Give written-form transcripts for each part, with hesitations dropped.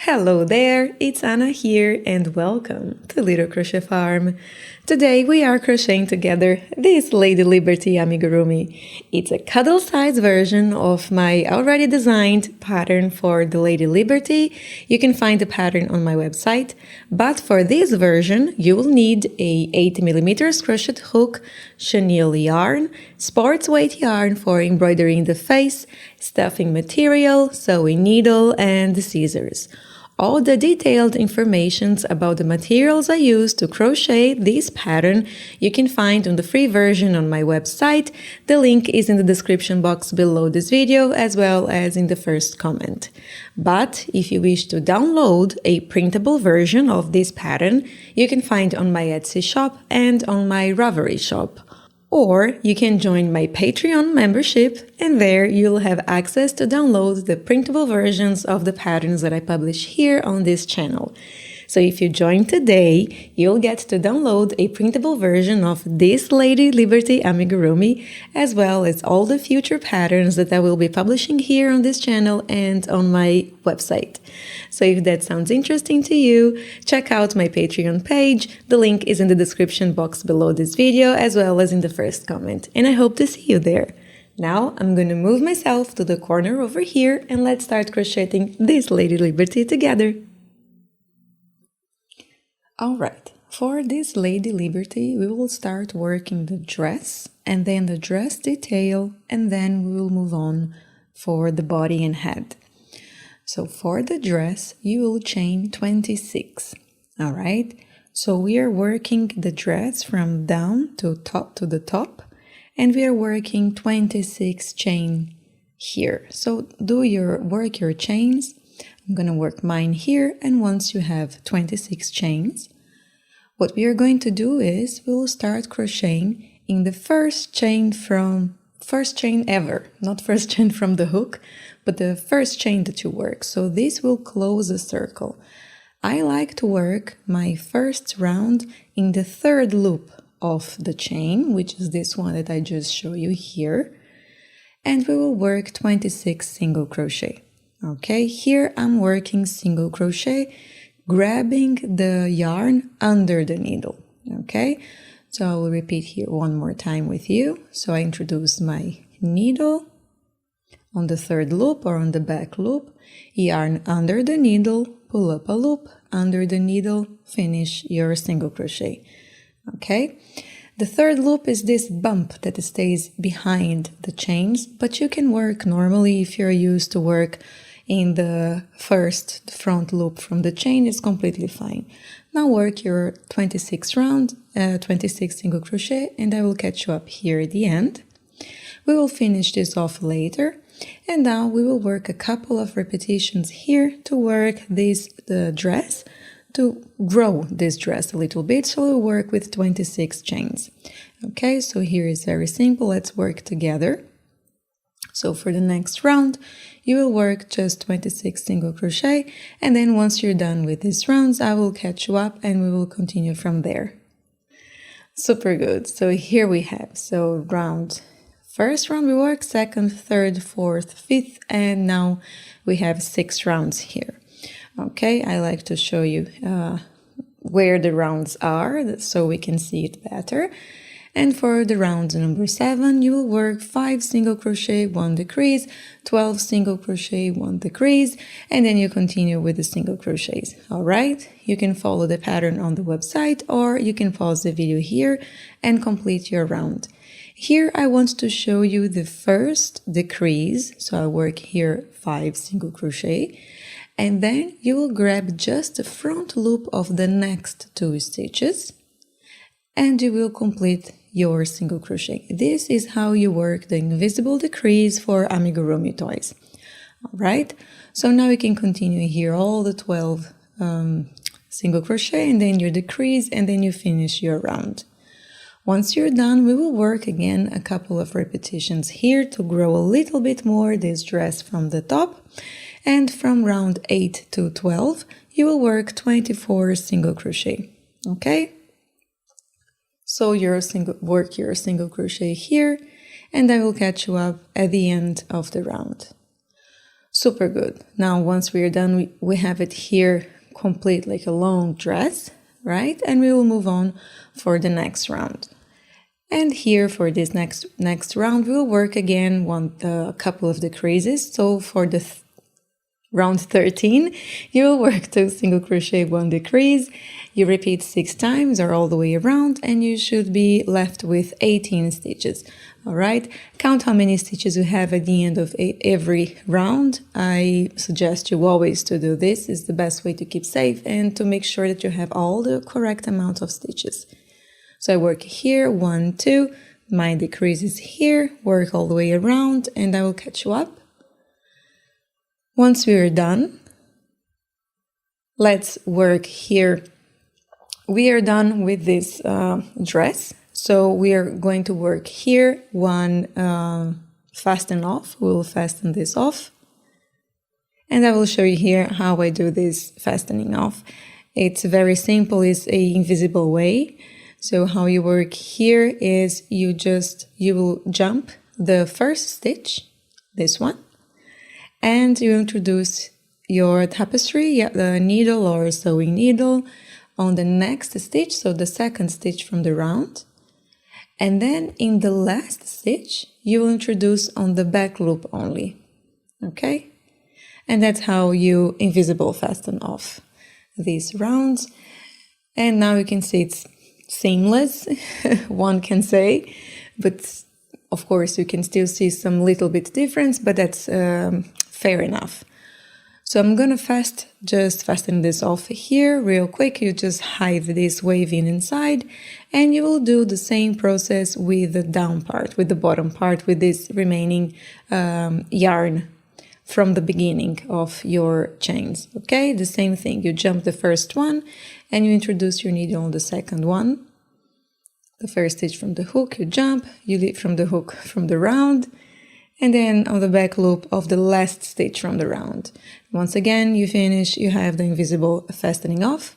Hello there, it's Anna here and welcome to Little Crochet Farm. Today we are crocheting together this Lady Liberty amigurumi. It's a cuddle-size version of my already designed pattern for the Lady Liberty. You can find the pattern on my website, but for this version you will need a 8mm crochet hook, chenille yarn, sports weight yarn for embroidering the face, stuffing material, sewing needle, and scissors. All the detailed information about the materials I use to crochet this pattern you can find on the free version on my website. The link is in the description box below this video as well as in the first comment. But if you wish to download a printable version of this pattern, you can find on my Etsy shop and on my Ravelry shop. Or you can join my Patreon membership and there you'll have access to download the printable versions of the patterns that I publish here on this channel. So if you join today, you'll get to download a printable version of this Lady Liberty amigurumi, as well as all the future patterns that I will be publishing here on this channel and on my website. So if that sounds interesting to you, check out my Patreon page. The link is in the description box below this video, as well as in the first comment. And I hope to see you there. Now I'm going to move myself to the corner over here and let's start crocheting this Lady Liberty together. Alright, for this Lady Liberty, we will start working the dress and then the dress detail, and then we will move on for the body and head. So for the dress, you will chain 26. Alright, so we are working the dress from down to the top, and we are working 26 chain here. So work your chains. I'm going to work mine here, and once you have 26 chains, what we are going to do is we'll start crocheting in the first chain ever, not first chain from the hook, but the first chain that you work. So this will close a circle. I like to work my first round in the third loop of the chain, which is this one that I just show you here, and we will work 26 single crochet. Okay, here I'm working single crochet, grabbing the yarn under the needle. Okay, so I will repeat here one more time with you. So I introduce my needle on the third loop or on the back loop, yarn under the needle, pull up a loop, under the needle, finish your single crochet. Okay, the third loop is this bump that stays behind the chains, but you can work normally if you're used to work in the front loop from the chain, is completely fine. Now work your 26 single crochet, and I will catch you up here at the end. We will finish this off later, and now we will work a couple of repetitions here to work the dress, to grow this dress a little bit, so we'll work with 26 chains. Okay, so here is very simple. Let's work together. So for the next round, you will work just 26 single crochet, and then once you're done with these rounds, I will catch you up and we will continue from there. Super good. So here we have, first round we work, second, third, fourth, fifth, and now we have 6 rounds here. Okay, I like to show you where the rounds are so we can see it better. And for the round number 7, you will work 5 single crochet, 1 decrease, 12 single crochet, 1 decrease, and then you continue with the single crochets. All right, you can follow the pattern on the website, or you can pause the video here and complete your round. Here I want to show you the first decrease, so I work here 5 single crochet, and then you will grab just the front loop of the next 2 stitches, and you will complete your single crochet. This is how you work the invisible decrease for amigurumi toys. All right, so now we can continue here all the 12 single crochet, and then your decrease, and then you finish your round. Once you're done, we will work again a couple of repetitions here to grow a little bit more this dress from the top, and from round 8 to 12 you will work 24 single crochet. Okay, so work your single crochet here, and I will catch you up at the end of the round. Super good. Now, once we are done, we have it here complete, like a long dress, right? And we will move on for the next round. And here for this next round, we'll work again a couple of decreases. So for the round 13, you will work 2 single crochet, 1 decrease. You repeat 6 times or all the way around, and you should be left with 18 stitches. All right, count how many stitches you have at the end of every round. I suggest you always to do this. It's the best way to keep safe and to make sure that you have all the correct amount of stitches. So I work here, 1, 2, my decrease is here, work all the way around, and I will catch you up. Once we are done, let's work here. We are done with this dress, so we are going to work here, one fasten off. We'll fasten this off, and I will show you here how I do this fastening off. It's very simple, it's an invisible way. So how you work here is you will jump the first stitch, this one, and you introduce your tapestry, the needle or sewing needle, on the next stitch, so the second stitch from the round. And then in the last stitch, you will introduce on the back loop only, okay? And that's how you invisible fasten off these rounds. And now you can see it's seamless, one can say, but of course you can still see some little bit difference, but that's fair enough. So I'm gonna just fasten this off here real quick. You just hide this waving inside, and you will do the same process with the down part, with the bottom part, with this remaining yarn from the beginning of your chains, okay? The same thing, you jump the first one and you introduce your needle on the second one. The first stitch from the hook, you jump, you lead from the hook from the round, and then on the back loop of the last stitch from the round. Once again, you finish, you have the invisible fastening off,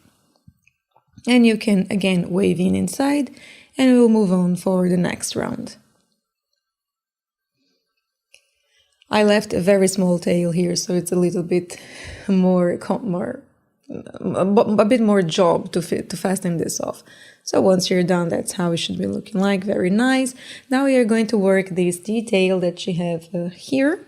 and you can again wave in inside, and we'll move on for the next round. I left a very small tail here, so it's a little bit a bit more job to fasten this off. So once you're done, that's how it should be looking like. Very nice. Now we are going to work this detail that you have here.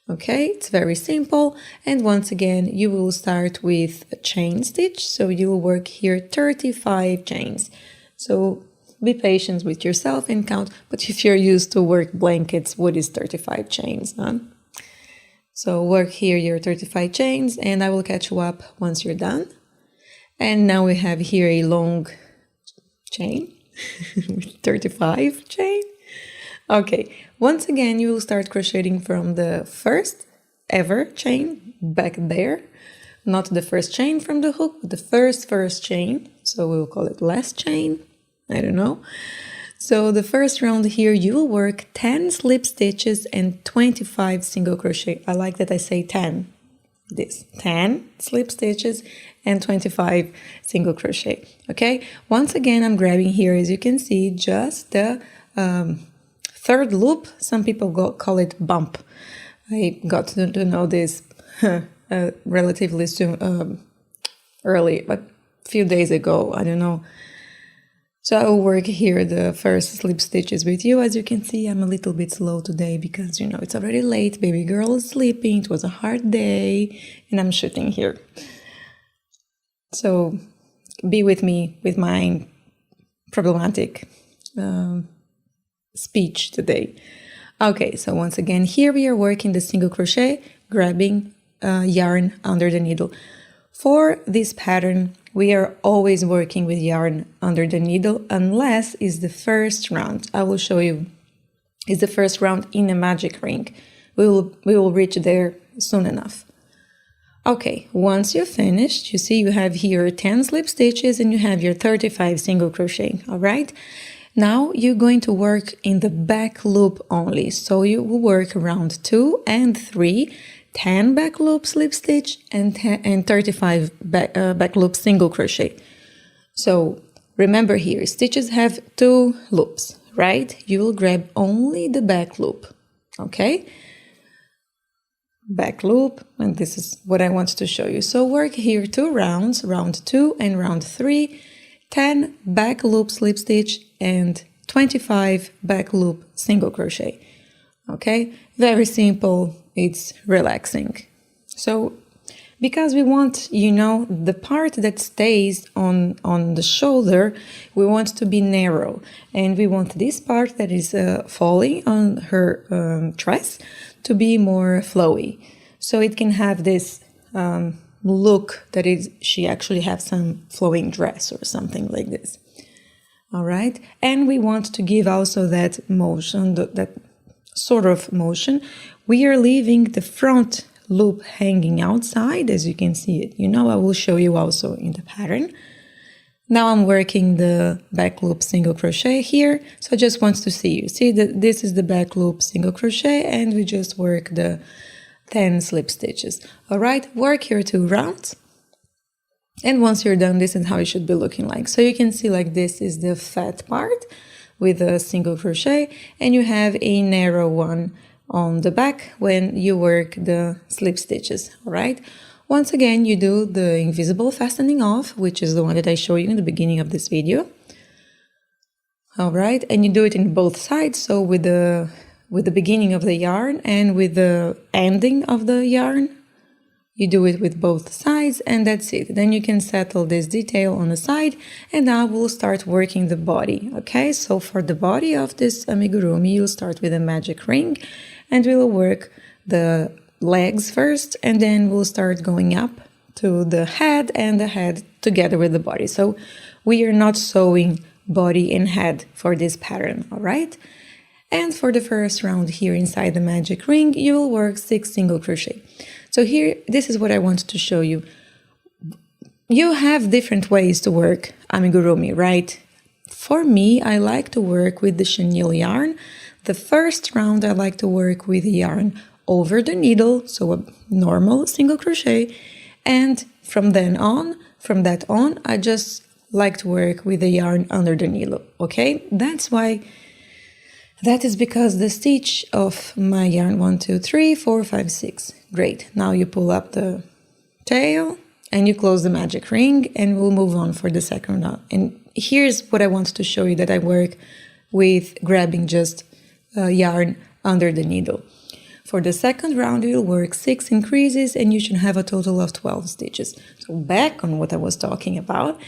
Okay, it's very simple. And once again, you will start with a chain stitch. So you will work here 35 chains. So be patient with yourself and count. But if you're used to work blankets, what is 35 chains? Huh? So work here your 35 chains, and I will catch you up once you're done. And now we have here a long chain, 35 chain. Okay, once again, you will start crocheting from the first ever chain back there. Not the first chain from the hook, but the first chain. So we'll call it last chain. I don't know. So the first round here, you will work 10 slip stitches and 25 single crochet. I like that I say 10. This 10 slip stitches and 25 single crochet. Okay, once again, I'm grabbing here, as you can see, just the third loop. Some people call it bump. I got to know this relatively soon, early, but a few days ago, I don't know. So I will work here the first slip stitches with you. As you can see, I'm a little bit slow today because, you know, it's already late. Baby girl is sleeping. It was a hard day and I'm shooting here. So be with me with my problematic speech today. Okay, so once again, here we are working the single crochet, grabbing yarn under the needle. For this pattern, we are always working with yarn under the needle unless it's the first round. I will show you. It's the first round in a magic ring. We will reach there soon enough. Okay, once you're finished, you see you have here 10 slip stitches and you have your 35 single crochet, all right? Now you're going to work in the back loop only. So you will work round 2 and 3, 10 back loop slip stitch and 35 back loop single crochet. So remember here, stitches have 2 loops, right? You will grab only the back loop, okay? back loop, and this is what I want to show you. So work here 2 rounds, round 2 and round 3, 10 back loop slip stitch and 25 back loop single crochet. Okay, very simple, it's relaxing. So because we want, you know, the part that stays on the shoulder, we want to be narrow, and we want this part that is falling on her dress to be more flowy, so it can have this look that is, she actually has some flowing dress or something like this. All right, and we want to give also that motion, that sort of motion. We are leaving the front loop hanging outside, as you can see it. You know, I will show you also in the pattern. Now I'm working the back loop single crochet here, so I just want to see you. See that this is the back loop single crochet, and we just work the 10 slip stitches. All right, work your 2 rounds. And once you're done, this is how it should be looking like. So you can see like this is the fat part with a single crochet, and you have a narrow one on the back when you work the slip stitches. All right, once again you do the invisible fastening off, which is the one that I showed you in the beginning of this video. All right, and you do it in both sides, so with the beginning of the yarn and with the ending of the yarn. You do it with both sides, and that's it. Then you can settle this detail on the side, and now we'll start working the body. Okay, so for the body of this amigurumi, you'll start with a magic ring, and we'll work the legs first, and then we'll start going up to the head, and the head together with the body. So we are not sewing body and head for this pattern, all right? And for the first round here inside the magic ring, you will work 6 single crochet. So here, this is what I wanted to show you. You have different ways to work amigurumi, right? For me, I like to work with the chenille yarn. The first round, I like to work with the yarn over the needle, so a normal single crochet. And from that on, I just like to work with the yarn under the needle, okay? That is because the stitch of my yarn 1, 2, 3, 4, 5, 6. Great. Now you pull up the tail and you close the magic ring, and we'll move on for the second round. And here's what I want to show you, that I work with grabbing just yarn under the needle. For the second round, you'll work 6 increases, and you should have a total of 12 stitches. So back on what I was talking about,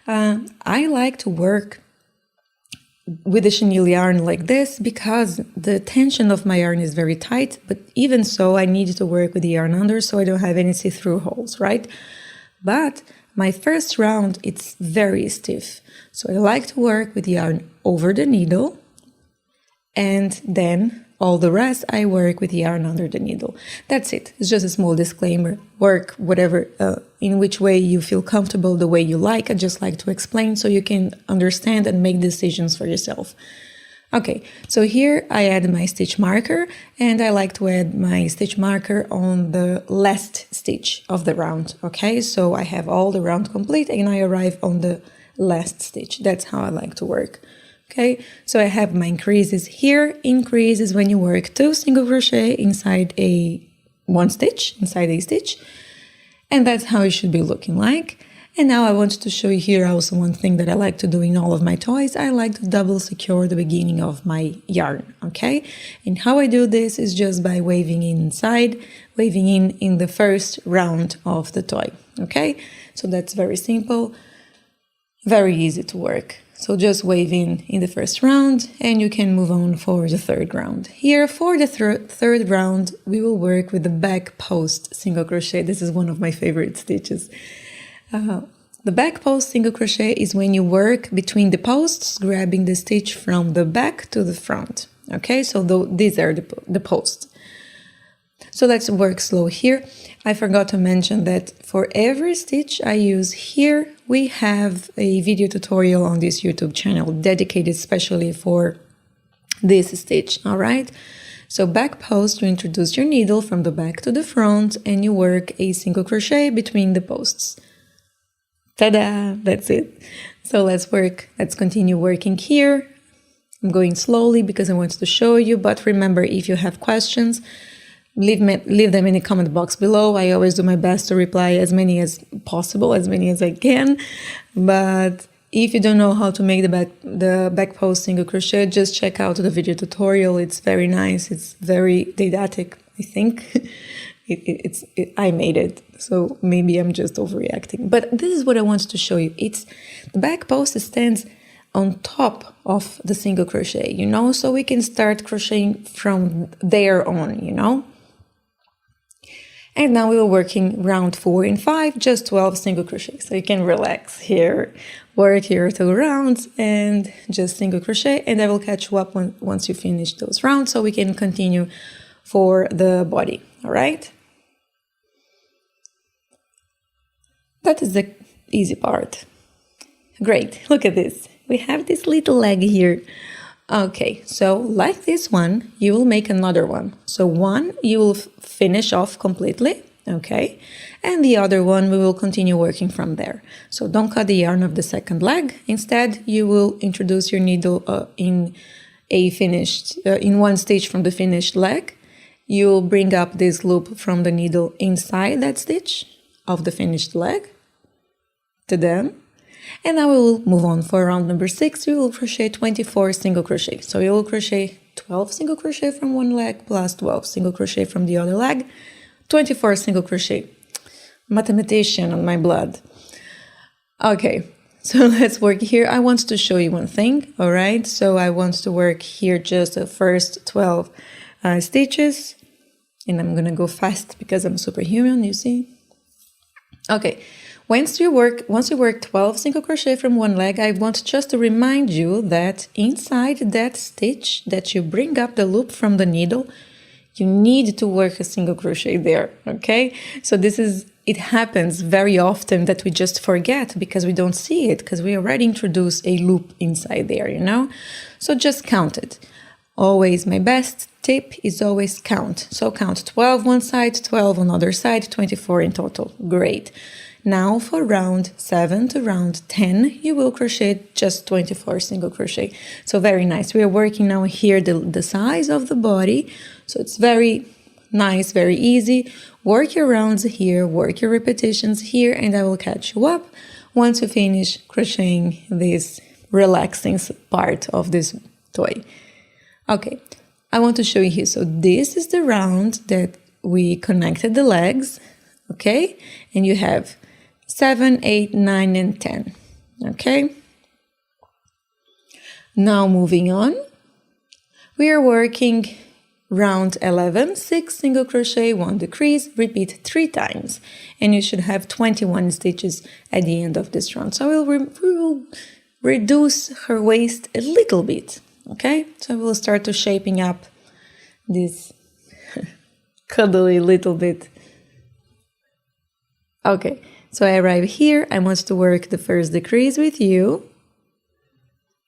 I like to work with the chenille yarn like this because the tension of my yarn is very tight, but even so I need to work with the yarn under so I don't have any see-through holes, right? But my first round, it's very stiff, so I like to work with yarn over the needle, and then all the rest I work with yarn under the needle. That's it. It's just a small disclaimer. Work whatever, in which way you feel comfortable, the way you like. I just like to explain so you can understand and make decisions for yourself. Okay, so here I add my stitch marker, and I like to add my stitch marker on the last stitch of the round. Okay, so I have all the round complete and I arrive on the last stitch. That's how I like to work. Okay, so I have my increases here. Increases when you work 2 single crochet inside one stitch, inside a stitch, and that's how it should be looking like. And now I want to show you here also one thing that I like to do in all of my toys. I like to double secure the beginning of my yarn, okay? And how I do this is just by waving inside, waving in the first round of the toy, okay? So that's very simple, very easy to work. So just wave in the first round, and you can move on for the third round. Here for the third round, we will work with the back post single crochet. This is one of my favorite stitches. The back post single crochet is when you work between the posts, grabbing the stitch from the back to the front. Okay, so these are the posts. So let's work slow here. I forgot to mention that for every stitch I use here, we have a video tutorial on this YouTube channel dedicated especially for this stitch, all right? So back post, you introduce your needle from the back to the front, and you work a single crochet between the posts. Ta-da! That's it. So let's continue working here. I'm going slowly because I want to show you, but remember, if you have questions, leave them in the comment box below. I always do my best to reply as many as possible, as many as I can. But if you don't know how to make the back post single crochet, just check out the video tutorial. It's very nice. It's very didactic, I think. I made it, so maybe I'm just overreacting. But this is what I wanted to show you. The back post stands on top of the single crochet, you know, so we can start crocheting from there on, you know. And now we are working round 4 and 5, just 12 single crochet. So you can relax here, work here 2 rounds and just single crochet. And I will catch you up once you finish those rounds so we can continue for the body, all right? That is the easy part. Great, look at this. We have this little leg here. Okay, so like this one, you will make another one. So one, you will finish off completely, okay? And the other one, we will continue working from there. So don't cut the yarn of the second leg. Instead, you will introduce your needle in one stitch from the finished leg. You will bring up this loop from the needle inside that stitch of the finished leg to them. And now we will move on for round number 6. We will crochet 24 single crochet. So you will crochet 12 single crochet from one leg plus 12 single crochet from the other leg, 24 single crochet. Mathematician on my blood. Okay, so let's work here. I want to show you one thing, all right? So I want to work here just the first 12 stitches, and I'm gonna go fast because I'm superhuman, you see? Okay. Once you work 12 single crochet from one leg, I want just to remind you that inside that stitch that you bring up the loop from the needle, you need to work a single crochet there, okay? So it happens very often that we just forget because we don't see it, because we already introduced a loop inside there, you know? So just count it. Always, my best tip is always count. So count 12 one side, 12 on other side, 24 in total. Great. Now for round 7 to round 10, you will crochet just 24 single crochet. So very nice. We are working now here the size of the body. So it's very nice, very easy. Work your rounds here, work your repetitions here, and I will catch you up once you finish crocheting this relaxing part of this toy. Okay, I want to show you here. So this is the round that we connected the legs, okay? And you have 7, 8, 9, and 10, okay? Now moving on, we are working round 11, 6 single crochet, 1 decrease, repeat 3 times, and you should have 21 stitches at the end of this round. So we will reduce her waist a little bit, okay? So we'll start to shaping up this cuddly little bit. Okay. So I arrive here, I want to work the first decrease with you.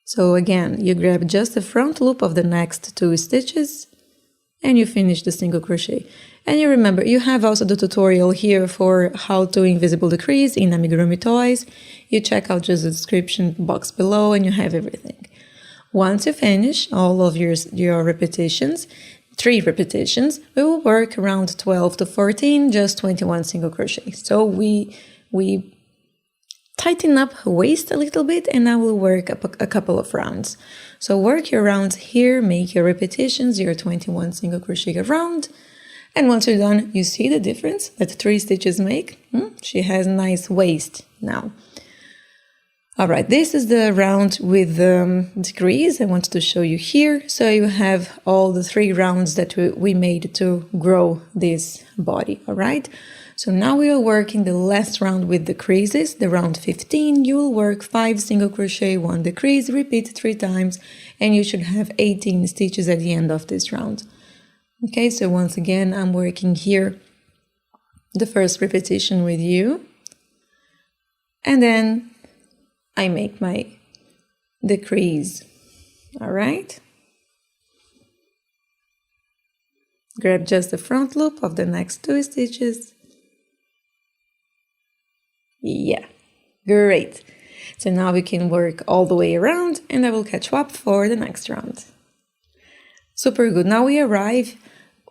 So again, you grab just the front loop of the next 2 stitches and you finish the single crochet. And you remember, you have also the tutorial here for how to invisible decrease in Amigurumi toys. You check out just the description box below and you have everything. Once you finish all of your repetitions, 3 repetitions, we will work around 12 to 14, just 21 single crochet. So we tighten up her waist a little bit and now we'll work up a couple of rounds. So work your rounds here, make your repetitions, your 21 single crochet a round. And once you're done, you see the difference that 3 stitches make? She has a nice waist now. All right, this is the round with the decrease I want to show you here. So you have all the 3 rounds that we made to grow this body, all right? So now we are working the last round with decreases, the round 15. You will work 5 single crochet, 1 decrease, repeat 3 times, and you should have 18 stitches at the end of this round. Okay, so once again, I'm working here the first repetition with you, and then I make my decrease, all right? Grab just the front loop of the next 2 stitches. Yeah, great. So now we can work all the way around and I will catch you up for the next round. Super good. Now we arrive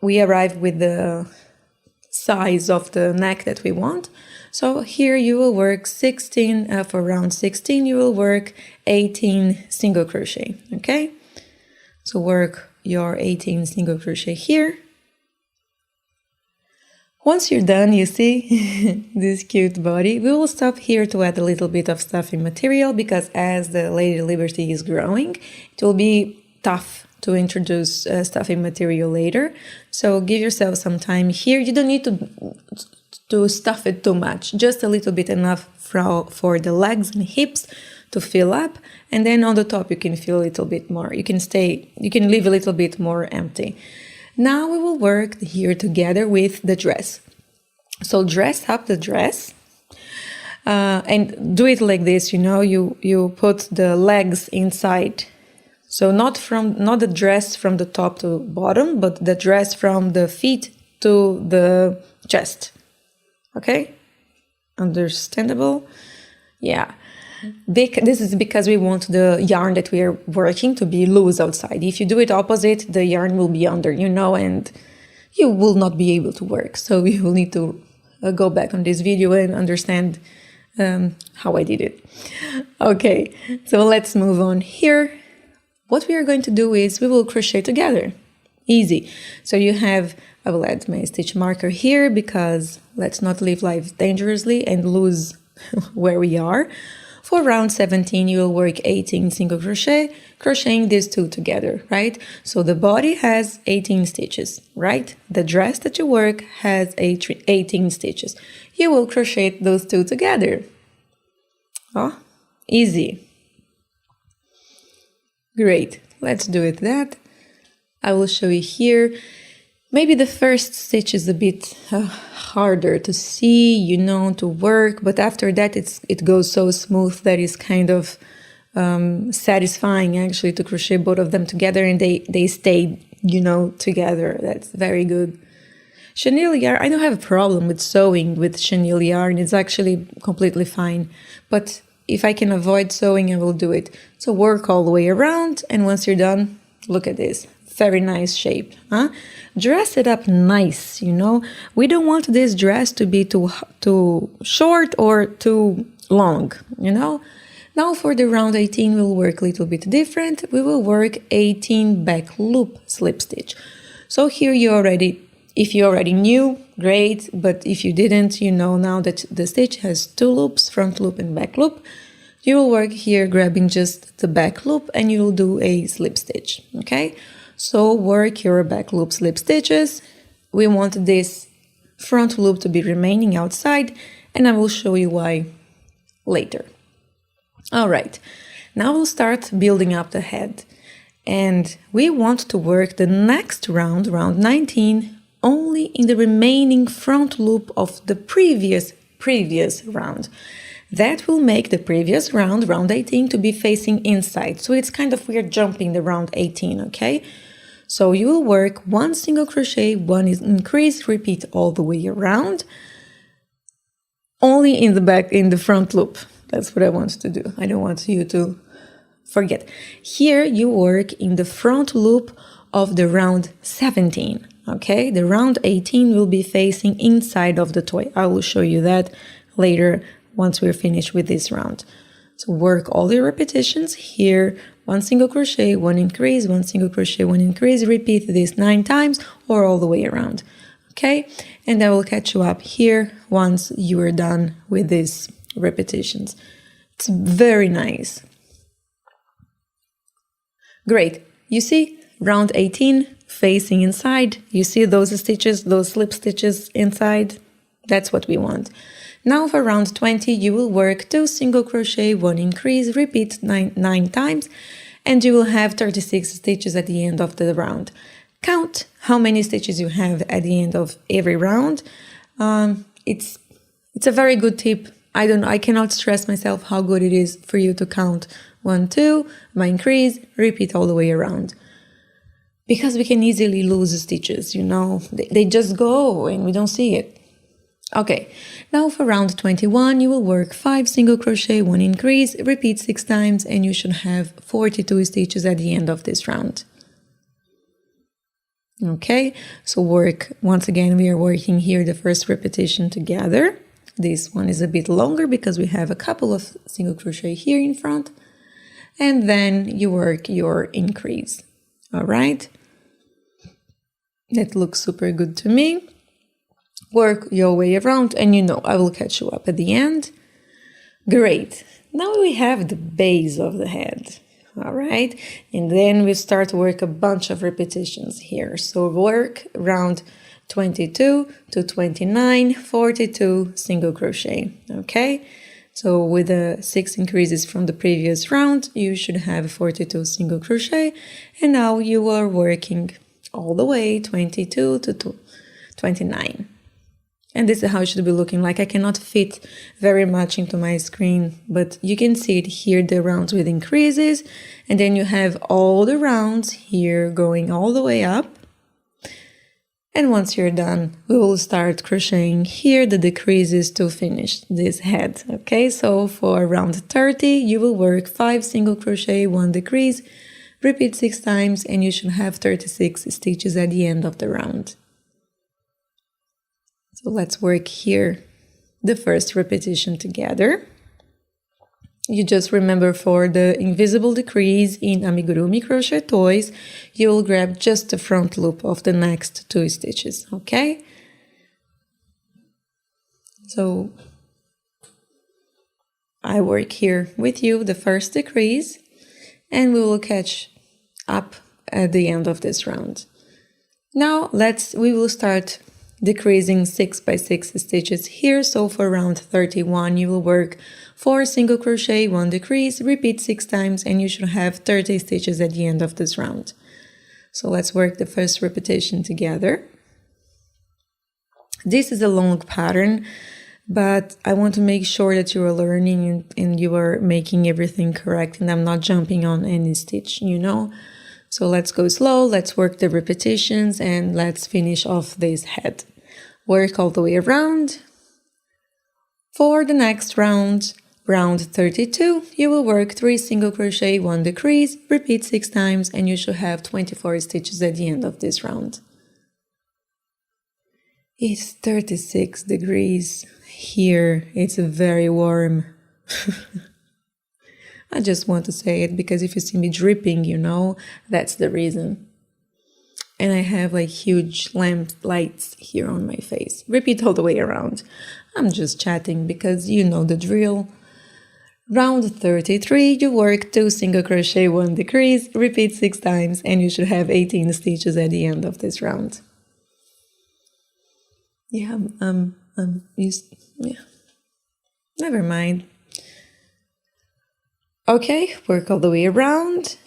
we arrive with the size of the neck that we want. So here you will work 16, for round 16 you will work 18 single crochet, okay? So work your 18 single crochet here. Once you're done, you see this cute body. We will stop here to add a little bit of stuffing material because as the Lady Liberty is growing, it will be tough to introduce stuffing material later. So give yourself some time here. You don't need to stuff it too much, just a little bit enough for the legs and hips to fill up. And then on the top, you can fill a little bit more. You can leave a little bit more empty. Now we will work here together with the dress. So dress up the dress and do it like this, you know, you put the legs inside. So not the dress from the top to bottom, but the dress from the feet to the chest. Okay? Understandable? Yeah. This is because we want the yarn that we are working to be loose outside. If you do it opposite, the yarn will be under, you know, and you will not be able to work. So you will need to go back on this video and understand how I did it. Okay, so let's move on here. What we are going to do is we will crochet together. Easy. So you have, I will add my stitch marker here because let's not live life dangerously and lose where we are. For round 17, you will work 18 single crochet, crocheting these two together, right? So the body has 18 stitches, right? The dress that you work has 18 stitches. You will crochet those two together. Oh, easy. Great. Let's do it that. I will show you here. Maybe the first stitch is a bit harder to see, you know, to work, but after that it goes so smooth that it's kind of satisfying actually to crochet both of them together and they stay, you know, together. That's very good. Chenille yarn, I don't have a problem with sewing with chenille yarn. It's actually completely fine, but if I can avoid sewing, I will do it. So work all the way around, and once you're done, look at this. Very nice shape, huh? Dress it up nice, you know. We don't want this dress to be too short or too long, you know. Now for the round 18, we'll work a little bit different. We will work 18 back loop slip stitch. So here if you already knew, great, but if you didn't, you know now that the stitch has two loops, front loop and back loop. You will work here grabbing just the back loop and you will do a slip stitch, okay? So work your back loop slip stitches. We want this front loop to be remaining outside, and I will show you why later. All right, now we'll start building up the head. And we want to work the next round, round 19, only in the remaining front loop of the previous round. That will make the previous round, round 18, to be facing inside. So it's kind of weird jumping the round 18, okay? So you will work one single crochet, one increase, repeat all the way around, only in the front loop. That's what I want to do. I don't want you to forget. Here you work in the front loop of the round 17, okay? The round 18 will be facing inside of the toy. I will show you that later once we're finished with this round. So work all your repetitions here. One single crochet, one increase, one single crochet, one increase. Repeat this 9 times or all the way around. Okay? And I will catch you up here once you are done with these repetitions. It's very nice. Great. You see round 18 facing inside. You see those stitches, those slip stitches inside? That's what we want. Now for round 20, you will work 2 single crochet, 1 increase, repeat 9 times, and you will have 36 stitches at the end of the round. Count how many stitches you have at the end of every round. It's a very good tip. I cannot stress myself how good it is for you to count 1, 2, my increase, repeat all the way around. Because we can easily lose stitches, you know, they just go and we don't see it. Okay, now for round 21, you will work 5 single crochet, 1 increase, repeat 6 times, and you should have 42 stitches at the end of this round. Okay, so work, once again, we are working here the first repetition together. This one is a bit longer because we have a couple of single crochet here in front. And then you work your increase. All right, that looks super good to me. Work your way around, and you know I will catch you up at the end. Great, now we have the base of the head. All right, and then we start to work a bunch of repetitions here. So work round 22 to 29, 42 single crochet. Okay, so with the 6 increases from the previous round, you should have 42 single crochet, and now you are working all the way 22 to 29. And this is how it should be looking like. I cannot fit very much into my screen, but you can see it here, the rounds with increases. And then you have all the rounds here going all the way up. And once you're done, we will start crocheting here the decreases to finish this head. Okay, so for round 30, you will work 5 single crochet, 1 decrease, repeat 6 times, and you should have 36 stitches at the end of the round. So let's work here the first repetition together. You just remember for the invisible decrease in Amigurumi crochet toys, you will grab just the front loop of the next 2 stitches, okay? So I work here with you the first decrease, and we will catch up at the end of this round. Now we will start decreasing 6 by 6 stitches here. So for round 31, you will work 4 single crochet, 1 decrease, repeat 6 times, and you should have 30 stitches at the end of this round. So let's work the first repetition together. This is a long pattern, but I want to make sure that you are learning and you are making everything correct, and I'm not jumping on any stitch, you know. So let's go slow, let's work the repetitions, and let's finish off this head. Work all the way around. For the next round, round 32, you will work 3 single crochet, 1 decrease, repeat 6 times, and you should have 24 stitches at the end of this round. It's 36 degrees here, it's very warm. I just want to say it because if you see me dripping, you know, that's the reason. And I have like huge lamp lights here on my face. Repeat all the way around. I'm just chatting because you know the drill. Round 33, you work 2 single crochet, 1 decrease, repeat 6 times, and you should have 18 stitches at the end of this round. Yeah, never mind. Okay, work all the way around,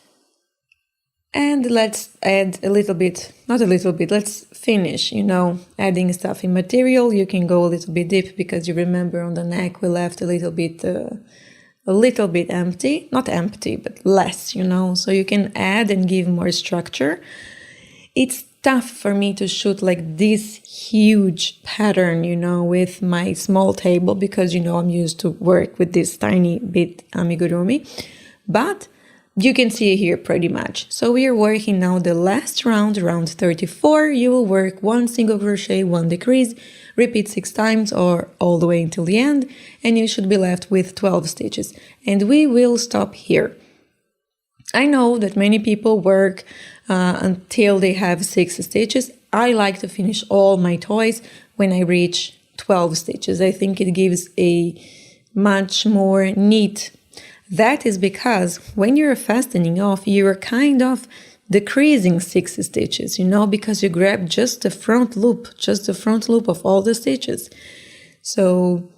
and let's add a little bit, not a little bit, let's finish, you know, adding stuff in material. You can go a little bit deep because you remember on the neck we left a little bit empty, not empty, but less, you know, so you can add and give more structure. It's tough for me to shoot like this huge pattern, you know, with my small table because, you know, I'm used to work with this tiny bit amigurumi, but you can see it here pretty much. So we are working now the last round, round 34. You will work 1 single crochet, 1 decrease, repeat 6 times or all the way until the end, and you should be left with 12 stitches. And we will stop here. I know that many people work until they have 6 stitches. I like to finish all my toys when I reach 12 stitches. I think it gives a much more neat. That is because when you're fastening off, you're kind of decreasing 6 stitches, you know, because you grab just the front loop of all the stitches. So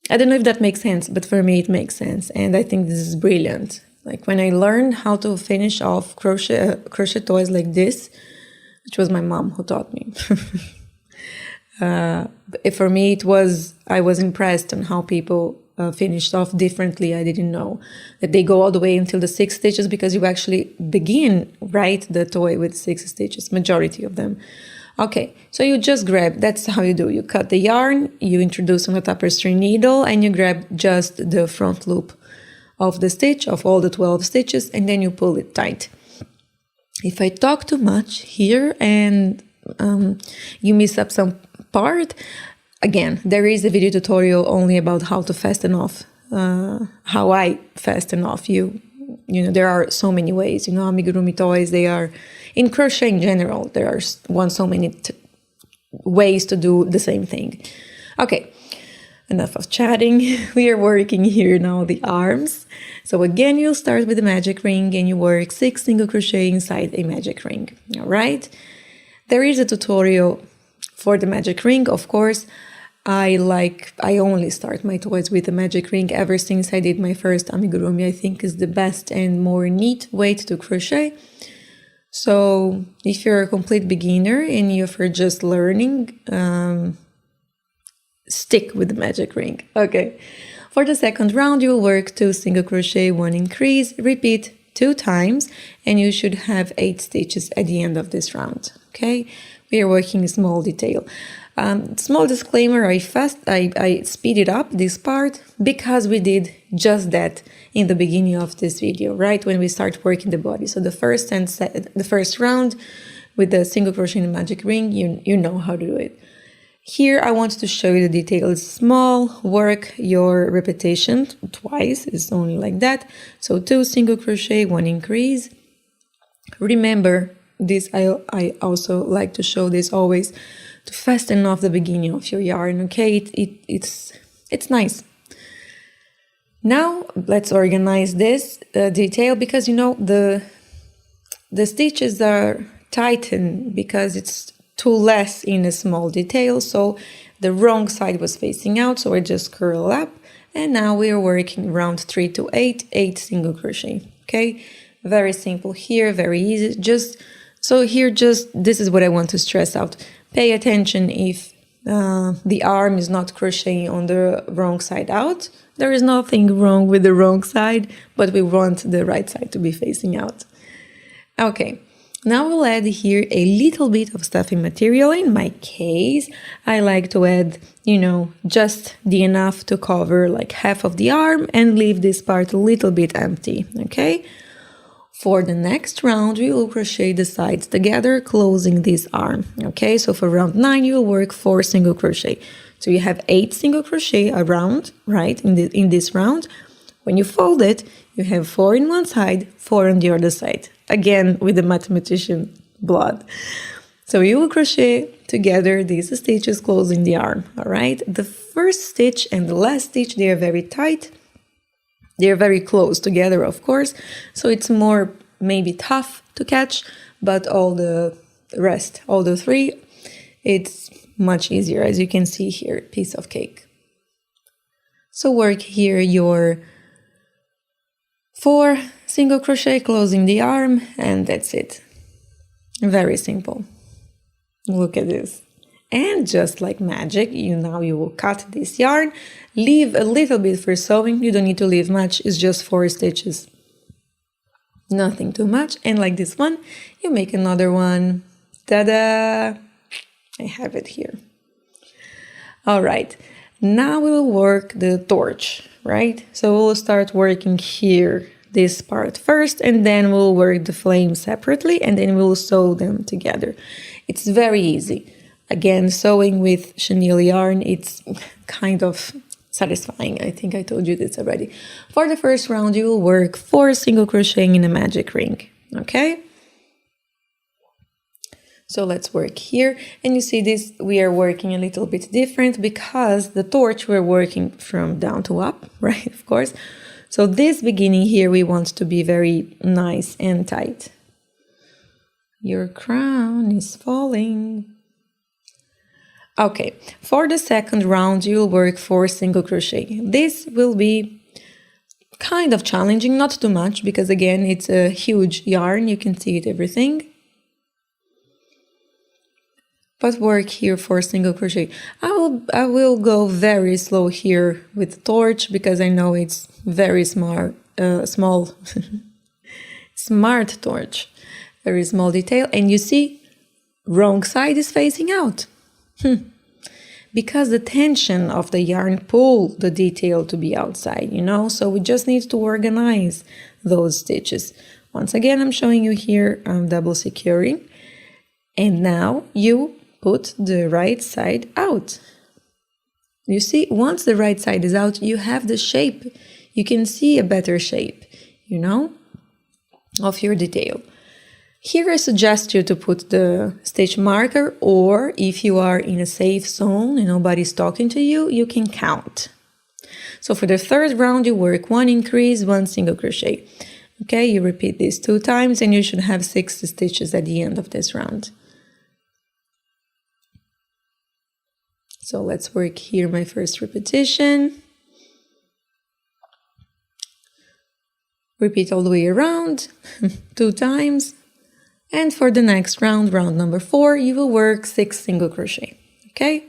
I don't know if that makes sense, but for me it makes sense, and I think this is brilliant. Like when I learned how to finish off crochet toys like this, which was my mom who taught me. For me, I was impressed on how people finished off differently. I didn't know that they go all the way until the 6 stitches because you actually begin, right, the toy with 6 stitches, majority of them. Okay, so you just grab, that's how you do. You cut the yarn, you introduce on a tapestry needle, and you grab just the front loop of the stitch, of all the 12 stitches, and then you pull it tight. If I talk too much here and you miss up some part, again, there is a video tutorial only about how to fasten off, how I fasten off. You know, there are so many ways. You know, amigurumi toys, they are, in crochet in general, there are so many ways to do the same thing. Okay, enough of chatting. We are working here now the arms. So again, you'll start with the magic ring and you work 6 single crochet inside a magic ring. All right. There is a tutorial for the magic ring, of course. I only start my toys with a magic ring ever since I did my first amigurumi. I think is the best and more neat way to do crochet. So if you're a complete beginner and you're just learning, stick with the magic ring. Okay. For the second round, you'll work 2 single crochet, 1 increase, repeat 2 times, and you should have 8 stitches at the end of this round. Okay. We are working a small detail. Small disclaimer, I speeded up this part because we did just that in the beginning of this video, right? When we start working the body. So the first round with the single crochet and magic ring, you know how to do it. Here I want to show you the details. Small, work your repetition twice, it's only like that. So 2 single crochet, 1 increase. Remember this, I also like to show this always, to fasten off the beginning of your yarn, okay? It's nice. Now let's organize this detail, because you know the stitches are tightened because it's too less in a small detail, so the wrong side was facing out, so I just curl up, and now we are working round 3 to 8 single crochet. Okay, very simple here, very easy. This is what I want to stress out. Pay attention if the arm is not crocheting on the wrong side out. There is nothing wrong with the wrong side, but we want the right side to be facing out. Okay. Now we'll add here a little bit of stuffing material. In my case, I like to add, you know, just the enough to cover like half of the arm and leave this part a little bit empty, okay? For the next round, we will crochet the sides together, closing this arm, okay? So for round 9, you will work 4 single crochet. So you have 8 single crochet around, right, in this round. When you fold it, you have 4 in one side, 4 on the other side. Again, with the mathematician blood. So you will crochet together these stitches closing the arm, all right? The first stitch and the last stitch, they are very tight. They are very close together, of course. So it's more maybe tough to catch, but all the rest, all the 3, it's much easier. As you can see here, piece of cake. So work here your 4 single crochet closing the arm, and that's it. Very simple. Look at this. And just like magic, you will cut this yarn, leave a little bit for sewing. You don't need to leave much, it's just 4 stitches. Nothing too much. And like this one, you make another one. Ta-da! I have it here. All right. Now we will work the torch, right? So we'll start working here, this part first, and then we'll work the flame separately, and then we'll sew them together. It's very easy. Again, sewing with chenille yarn, it's kind of satisfying. I think I told you this already. For the first round, you will work 4 single crocheting in a magic ring, okay? So let's work here, and you see this, we are working a little bit different because the torch we're working from down to up, right, of course. So this beginning here, we want to be very nice and tight. Your crown is falling. Okay, for the second round, you'll work 4 single crochet. This will be kind of challenging, not too much, because again, it's a huge yarn, you can see it, everything. But work here 4 single crochet. I will go very slow here with the torch because I know it's very small smart torch, very small detail, and you see wrong side is facing out. Because the tension of the yarn pull the detail to be outside, you know, so we just need to organize those stitches. Once again, I'm showing you here, I'm double securing. And now you put the right side out. You see, once the right side is out, you have the shape. You can see a better shape, you know, of your detail. Here I suggest you to put the stitch marker, or if you are in a safe zone and nobody's talking to you, you can count. So for the third round, you work 1 increase, 1 single crochet. Okay, you repeat this 2 times and you should have 6 stitches at the end of this round. So let's work here my first repetition. Repeat all the way around 2 times. And for the next round, round number 4, you will work 6 single crochet. Okay?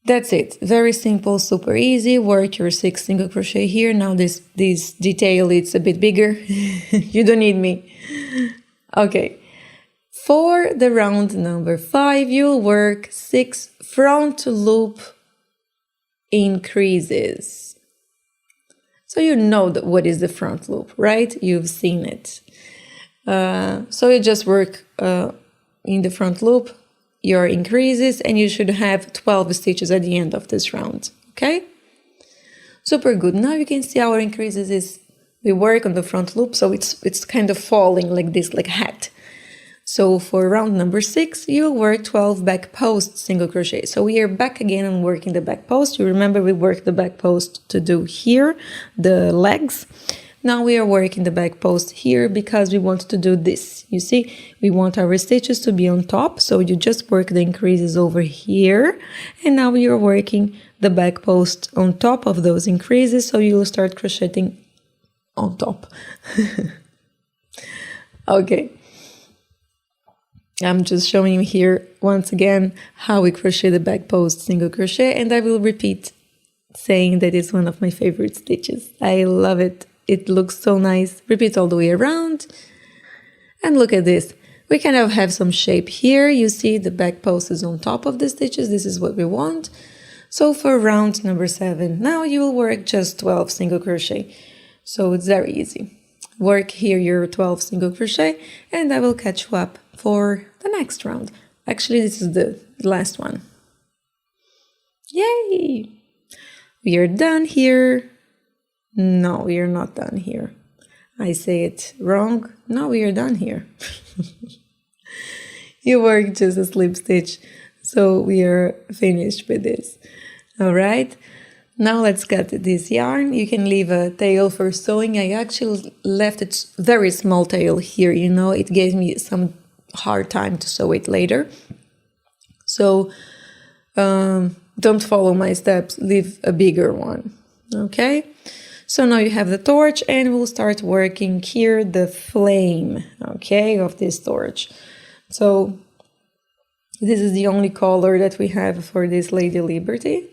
That's it. Very simple, super easy. Work your 6 single crochet here. Now this detail, it's a bit bigger. You don't need me. Okay. For the round number 5, you'll work 6 front loop increases. So you know what is the front loop, right? You've seen it. So you just work in the front loop your increases, and you should have 12 stitches at the end of this round. Okay? Super good. Now you can see our increases is we work on the front loop, so it's kind of falling like this, like a hat. So for round number 6, you'll work 12 back post single crochet. So we are back again on working the back post. You remember we worked the back post to do here, the legs. Now we are working the back post here because we want to do this. You see, we want our stitches to be on top, so you just work the increases over here, and now you're working the back post on top of those increases, so you'll start crocheting on top. Okay. I'm just showing you here once again how we crochet the back post single crochet, and I will repeat saying that it's one of my favorite stitches. I love it. It looks so nice. Repeat all the way around. And look at this. We kind of have some shape here. You see the back post is on top of the stitches. This is what we want. So for round number 7, now you will work just 12 single crochet. So it's very easy. Work here your 12 single crochet, and I will catch you up for the next round. Actually, this is the last one. Yay! We are done here. No, we are not done here. I say it wrong. No, we are done here. You work just a slip stitch, so we are finished with this. All right. Now let's cut this yarn. You can leave a tail for sewing. I actually left a very small tail here. You know, it gave me some hard time to sew it later. So don't follow my steps. Leave a bigger one. Okay. So now you have the torch, and we'll start working here the flame, okay, of this torch. So this is the only color that we have for this Lady Liberty.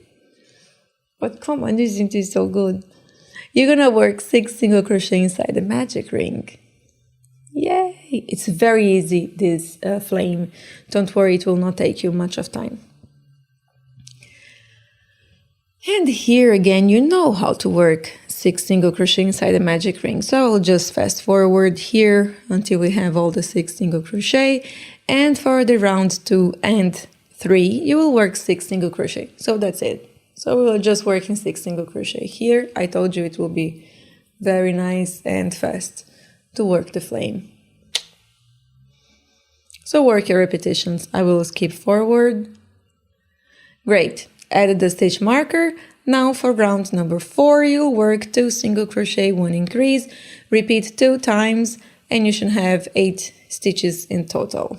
But come on, isn't it so good? You're gonna work 6 single crochet inside the magic ring. Yay! It's very easy, this flame. Don't worry, it will not take you much of time. And here again, you know how to work 6 single crochet inside a magic ring. So I'll just fast forward here until we have all the 6 single crochet. And for the round 2 and 3, you will work 6 single crochet. So that's it. So we're just working 6 single crochet here. I told you it will be very nice and fast to work the flame. So work your repetitions. I will skip forward. Great. Added the stitch marker. Now for round number 4, you'll work 2 single crochet, 1 increase, repeat 2 times, and you should have 8 stitches in total.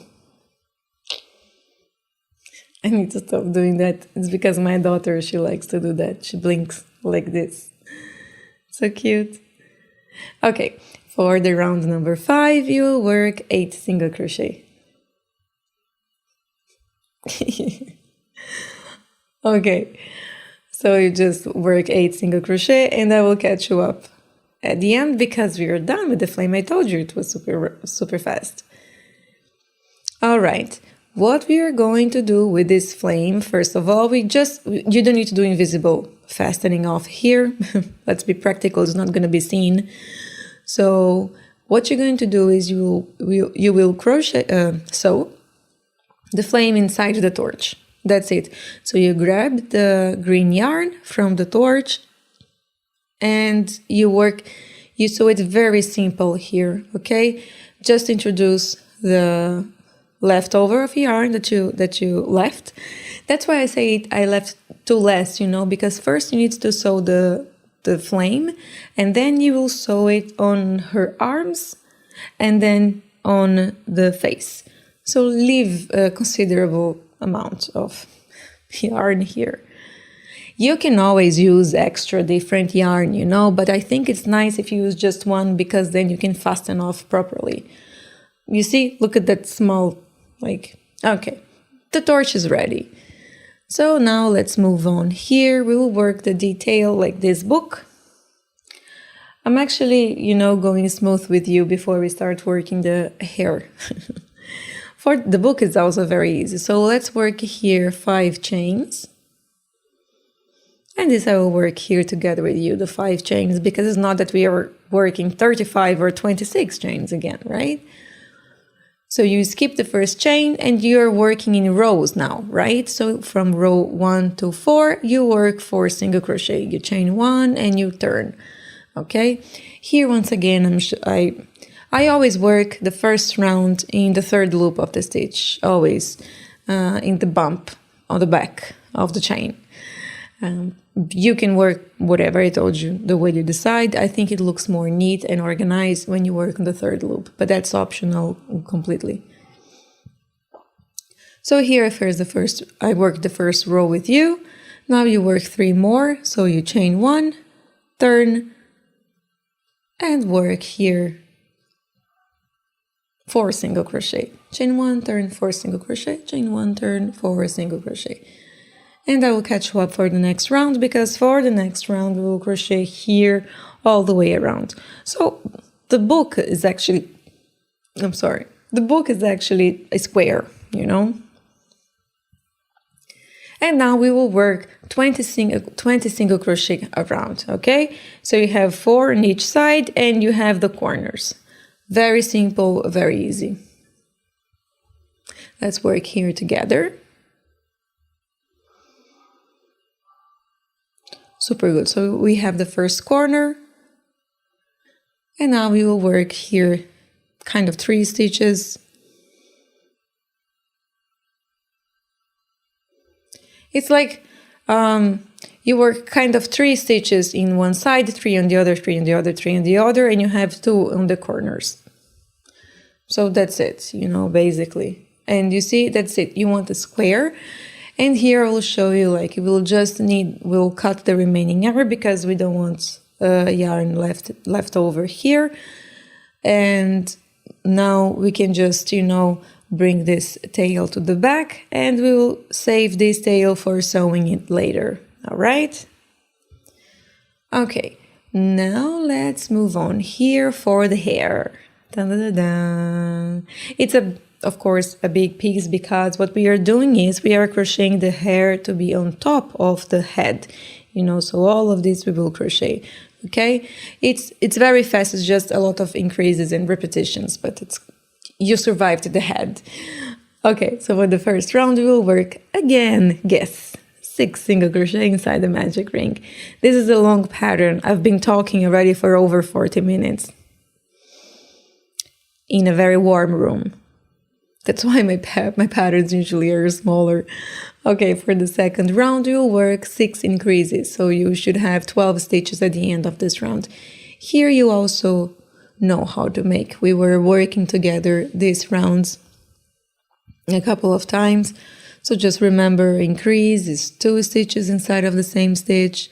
I need to stop doing that. It's because my daughter, she likes to do that. She blinks like this. So cute. Okay, for the round number 5, you'll work 8 single crochet. Okay, so you just work 8 single crochet, and I will catch you up at the end because we are done with the flame. I told you it was super fast. All right, what we are going to do with this flame, first of all, you don't need to do invisible fastening off here. Let's be practical, it's not going to be seen. So what you're going to do is you will crochet, sew the flame inside the torch. That's it. So you grab the green yarn from the torch and you sew it very simple here, okay? Just introduce the leftover of yarn that you left. That's why I say I left too less, because first you need to sew the flame, and then you will sew it on her arms and then on the face. So leave a considerable amount of yarn here. You can always use extra different yarn, but I think it's nice if you use just one, because then you can fasten off properly. You see, look at that small, okay, the torch is ready. So now let's move on. Here we will work the detail like this book. I'm actually, going smooth with you before we start working the hair. For the book, it's also very easy. So let's work here 5 chains. And this I will work here together with you, the 5 chains, because it's not that we are working 35 or 26 chains again, right? So you skip the first chain and you're working in rows now, right? So from row 1 to 4, you work 4 single crochet. You chain 1 and you turn, okay? Here, once again, I always work the first round in the 3rd loop of the stitch, always in the bump on the back of the chain. You can work whatever I told you, the way you decide. I think it looks more neat and organized when you work on the 3rd loop, but that's optional completely. So here first, I worked the first row with you. Now you work 3 more, so you chain 1, turn, and work here 4 single crochet. Chain 1, turn, 4 single crochet, chain 1, turn, 4 single crochet. And I will catch you up for the next round, because for the next round we will crochet here all the way around. So the book is actually, the book is actually a square, And now we will work 20 single crochet around, okay? So you have 4 on each side and you have the corners. Very simple, very easy. Let's work here together. Super good. So we have the first corner, and now we will work here kind of 3 stitches. It's like you work kind of 3 stitches in one side, 3 on the other, 3 on the other, 3 on the other, and you have 2 on the corners. So that's it, basically. And you see, that's it. You want a square. And here I will show you, we'll cut the remaining yarn because we don't want yarn left over here. And now we can just, bring this tail to the back, and we will save this tail for sewing it later. All right? Okay, now let's move on here for the hair. Dun, dun, dun, dun. It's of course, a big piece, because what we are doing is we are crocheting the hair to be on top of the head, so all of this we will crochet, okay? It's very fast, it's just a lot of increases and repetitions, but you survived the head. Okay, so for the first round we will work again, guess, 6 single crochet inside the magic ring. This is a long pattern. I've been talking already for over 40 minutes in a very warm room. That's why my patterns usually are smaller. Okay, for the second round, you'll work 6 increases. So you should have 12 stitches at the end of this round. Here you also know how to make. We were working together these rounds a couple of times. So just remember, increase is 2 stitches inside of the same stitch.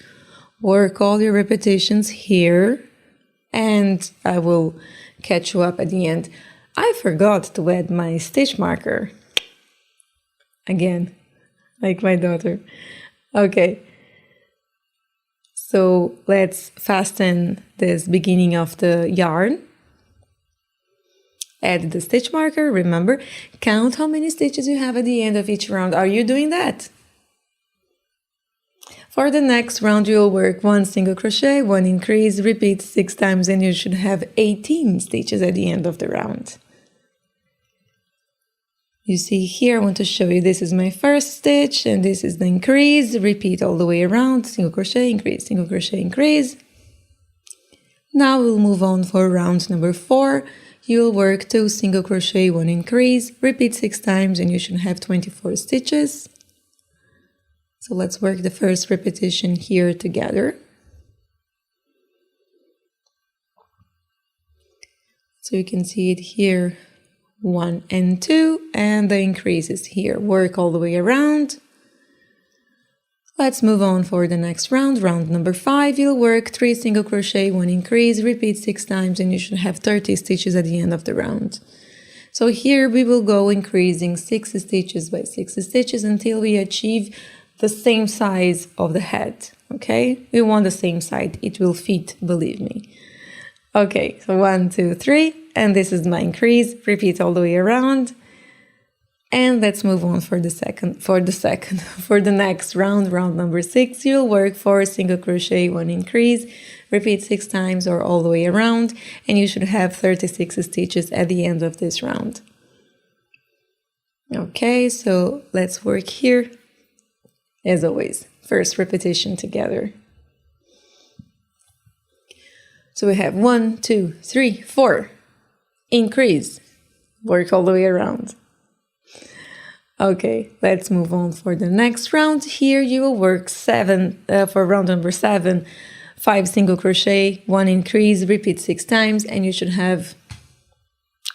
Work all your repetitions here. And I will catch you up at the end. I forgot to add my stitch marker. Again, like my daughter. Okay. So let's fasten this beginning of the yarn. Add the stitch marker. Remember, count how many stitches you have at the end of each round. Are you doing that? For the next round, you will work 1 single crochet, 1 increase, repeat 6 times, and you should have 18 stitches at the end of the round. You see here, I want to show you, this is my first stitch, and this is the increase. Repeat all the way around, single crochet, increase, single crochet, increase. Now we'll move on for round number 4. You'll work 2 single crochet, 1 increase, repeat 6 times, and you should have 24 stitches. So let's work the first repetition here together. So you can see it here, 1 and 2, and the increase is here. Work all the way around. Let's move on for the next round. Round number 5, you'll work 3 single crochet, 1 increase, repeat 6 times, and you should have 30 stitches at the end of the round. So here we will go increasing 6 stitches by 6 stitches until we achieve the same size of the head, okay? We want the same side, it will fit, believe me. Okay, so 1, 2, 3, and this is my increase. Repeat all the way around. And let's move on for the next round, round number 6. You'll work 4 single crochet, 1 increase, repeat 6 times or all the way around, and you should have 36 stitches at the end of this round. Okay, so let's work here. As always, first repetition together. So we have 1, 2, 3, 4. Increase. Work all the way around. Okay, let's move on for the next round. Here you will work 7, for round number 7, 5 single crochet, 1 increase, repeat 6 times, and you should have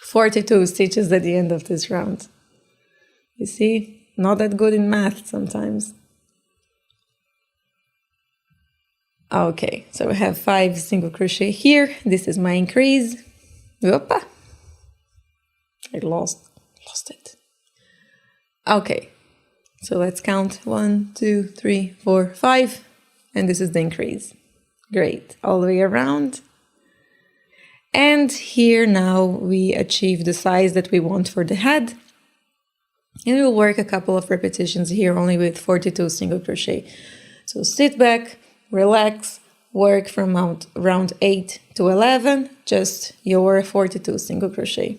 42 stitches at the end of this round. You see, not that good in math sometimes. Okay, so we have 5 single crochet here. This is my increase. Opa! I lost it. Okay, so let's count 1, 2, 3, 4, 5, and this is the increase. Great, all the way around. And here now we achieve the size that we want for the head. And we'll work a couple of repetitions here only with 42 single crochet. So sit back, relax, work from round 8 to 11, just your 42 single crochet.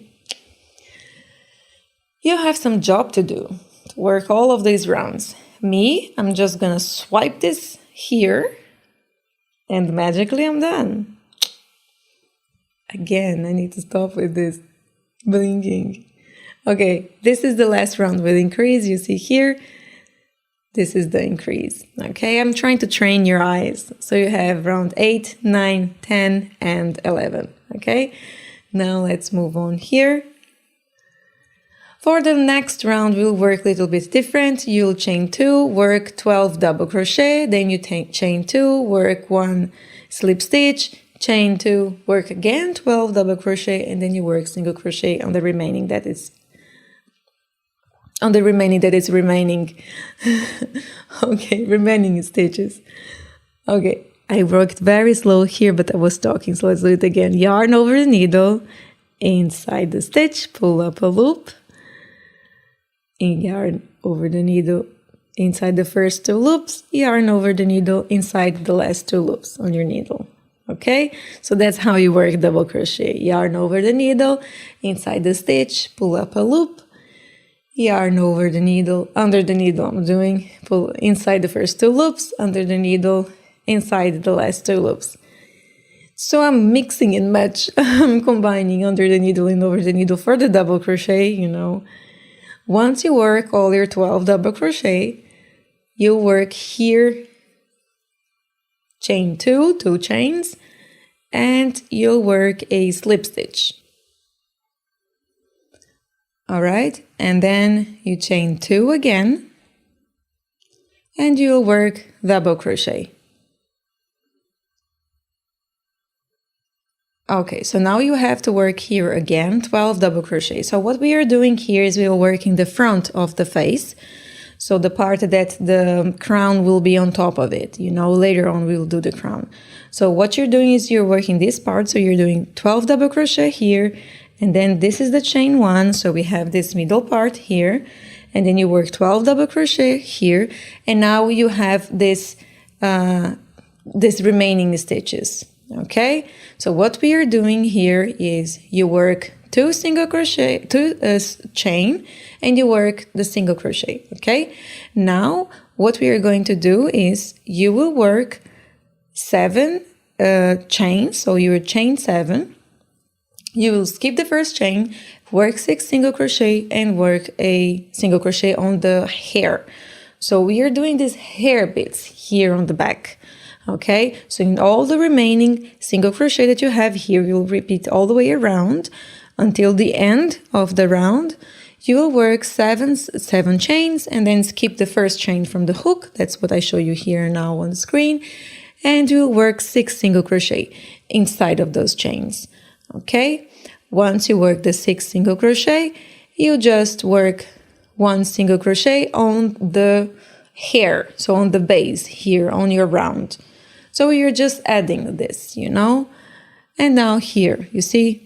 You have some job to do, to work all of these rounds. Me, I'm just gonna swipe this here, and magically I'm done. Again, I need to stop with this blinking. Okay, this is the last round with increase, you see here. This is the increase, okay? I'm trying to train your eyes. So you have round 8, 9, 10, and 11, okay? Now let's move on here. For the next round, we'll work a little bit different. You'll chain 2, work 12 double crochet, then you chain 2, work 1 slip stitch, chain 2, work again 12 double crochet, and then you work single crochet on the remaining that is remaining. Okay, remaining stitches. Okay, I worked very slow here, but I was talking, so let's do it again. Yarn over the needle, inside the stitch, pull up a loop, yarn over the needle inside the first 2 loops, yarn over the needle inside the last 2 loops on your needle. Okay, so that's how you work double crochet. Yarn over the needle inside the stitch, pull up a loop, yarn over the needle, under the needle pull inside the first 2 loops, under the needle, inside the last 2 loops. So I'm mixing and match, I'm combining under the needle and over the needle for the double crochet, you know. Once you work all your 12 double crochet, you work here, chain 2 chains, and you'll work a slip stitch. All right, and then you chain 2 again, and you'll work double crochet. Okay, so now you have to work here again 12 double crochet. So what we are doing here is we are working the front of the face, so the part that the crown will be on top of it. You know, later on we'll do the crown. So what you're doing is you're working this part, so you're doing 12 double crochet here, and then this is the chain 1, so we have this middle part here, and then you work 12 double crochet here, and now you have this these remaining stitches. Okay, so what we are doing here is you work two chain, and you work the single crochet. Okay, now what we are going to do is you will work 7 chains, so you will chain 7, you will skip the first chain, work 6 single crochet, and work a single crochet on the hair. So we are doing these hair bits here on the back. Okay, so in all the remaining single crochet that you have here, you'll repeat all the way around until the end of the round. You will work 7 chains and then skip the first chain from the hook. That's what I show you here now on the screen. And you'll work 6 single crochet inside of those chains. Okay, once you work the 6 single crochet, you just work 1 single crochet on the hair, so on the base here on your round. So you're just adding this, you know. And now here, you see,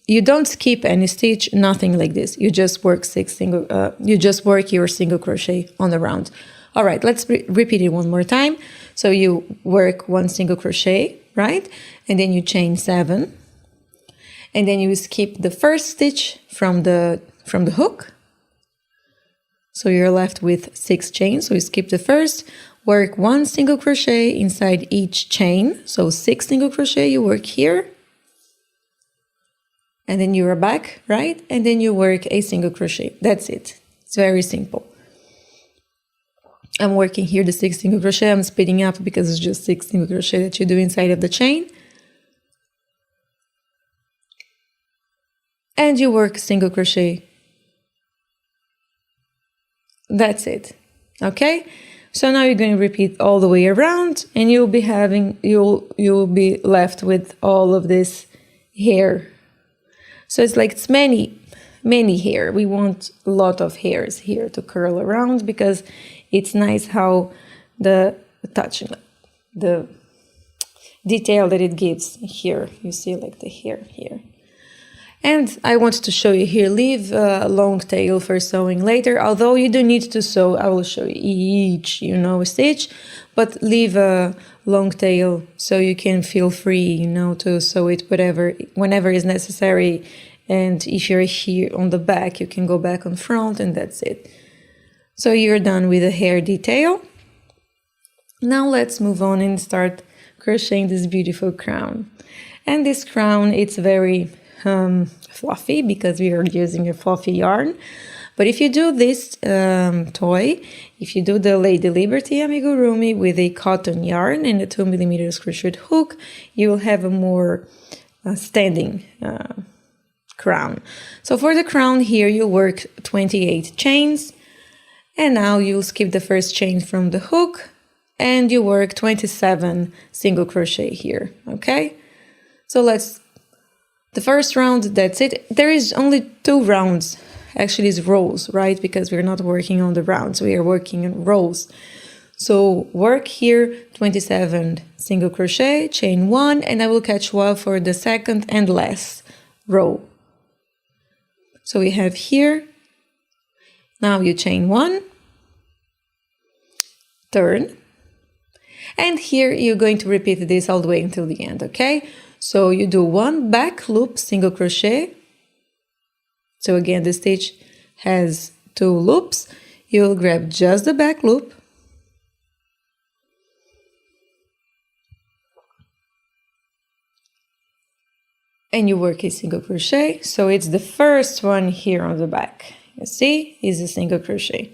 you don't skip any stitch, nothing like this. You just work your single crochet on the round. All right, let's repeat it one more time. So you work 1 single crochet, right? And then you chain 7. And then you skip the first stitch from the hook. So you're left with 6 chains. So you skip the first, work 1 single crochet inside each chain. So 6 single crochet, you work here. And then you are back, right? And then you work a single crochet. That's it. It's very simple. I'm working here the 6 single crochet. I'm speeding up because it's just 6 single crochet that you do inside of the chain. And you work single crochet. That's it. Okay? So now you're going to repeat all the way around, and you'll be left with all of this hair. So it's many hair. We want a lot of hairs here to curl around because it's nice how the detail that it gives here. You see like the hair here. And I wanted to show you here, leave a long tail for sewing later. Although you don't need to sew, I will show you each, stitch, but leave a long tail so you can feel free, to sew it whenever is necessary. And if you're here on the back, you can go back on front, and that's it. So you're done with the hair detail. Now let's move on and start crocheting this beautiful crown. And this crown, it's very fluffy because we are using a fluffy yarn. But if you do this toy, if you do the Lady Liberty Amigurumi with a cotton yarn and a 2mm crochet hook, you will have a more standing crown. So for the crown here, you work 28 chains, and now you'll skip the first chain from the hook, and you work 27 single crochet here. Okay, so the first round, that's it. There is only 2 rounds, actually it's rows, right? Because we're not working on the rounds, we are working in rows. So work here 27 single crochet, chain 1, and I will catch 1 for the second and last row. So we have here, now you chain 1, turn, and here you're going to repeat this all the way until the end, okay? So you do 1 back loop single crochet. So again, the stitch has 2 loops. You'll grab just the back loop. And you work a single crochet. So it's the first one here on the back. You see, is a single crochet.